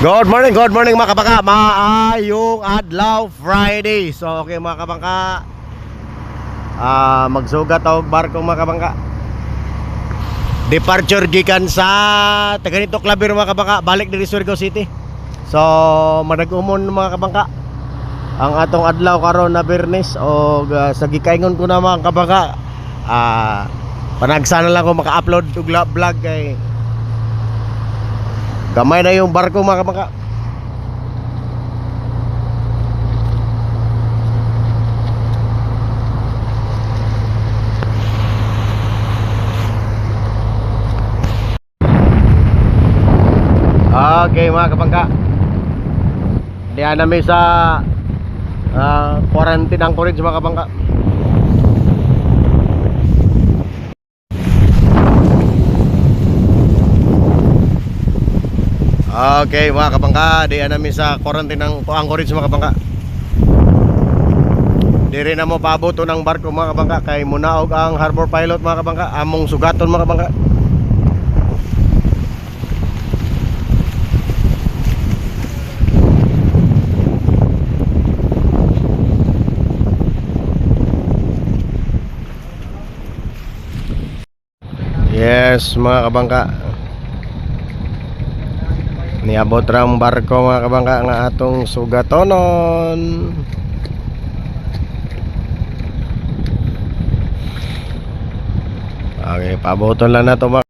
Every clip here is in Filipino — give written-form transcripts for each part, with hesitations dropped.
Good morning mga kabangka. Maayong adlaw Friday. So okay mga kabangka, magsugat og barko mga kabangka. Departure gikan sa Taganito Claver mga kabangka, balik diri Surigao City. So manag-umon mga kabangka ang atong adlaw karon na Biyernes og sa gikaingon ko na mga kabangka, panagsa na lang ko maka-upload og vlog kay gamay na yung barko mga kabangka. Okay mga kabangka, diyan namin sa quarantine anchorage mga kabangka. Okay mga kabangka, diyan namin sa quarantine ng anchorage mga kabangka. Diri na mo pabuto ng barko mga kabangka kay munaog ang harbor pilot mga kabangka, among sugaton mga kabangka. Yes mga kabangka, niabot rang barko mga kabangka nga atong sugatonon. Okay, pabuton lang na to mga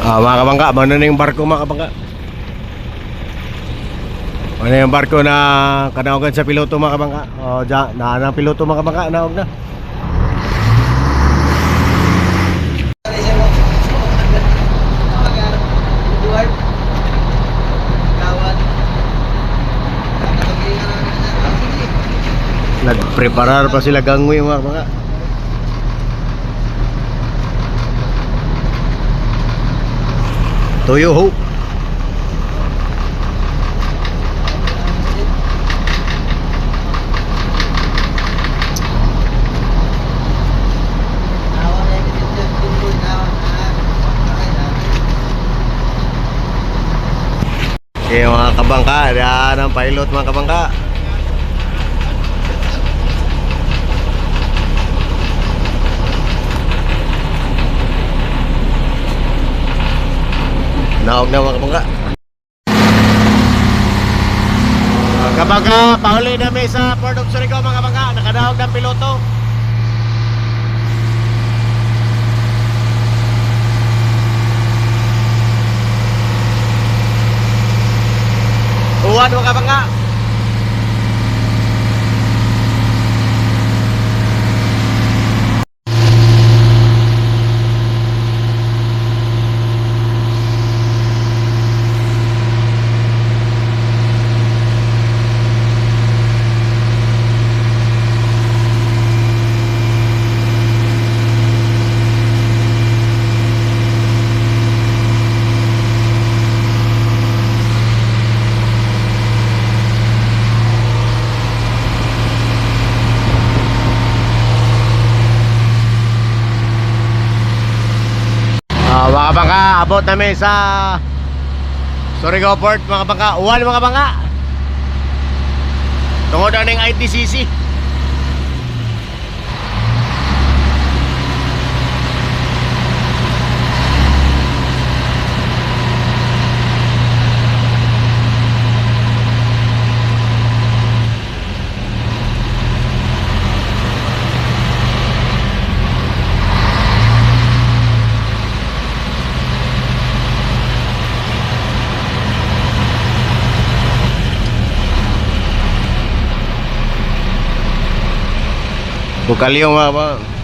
mga kabangka, mano na yung barko mga kabangka. Mano yung barko na kanaogan sa piloto mga kabangka. O dyan, na piloto mga kabangka, naog na. Nagpreparar pa sila gangway mga kabangka. Tuyo ho. Okay mga kabangka, yan ang pilot mga kabangka. Naog na mga kabangka. Kabangka, pauli namin sa Port of Surigao mga kabangka. Nakadaog ng piloto. Uwan mga kabangka. Mga kabangka, abot namin sa Surigao Port mga kabangka. Uwan mga kabangka, tungod na ng ITCC. Bukalyo mga ba.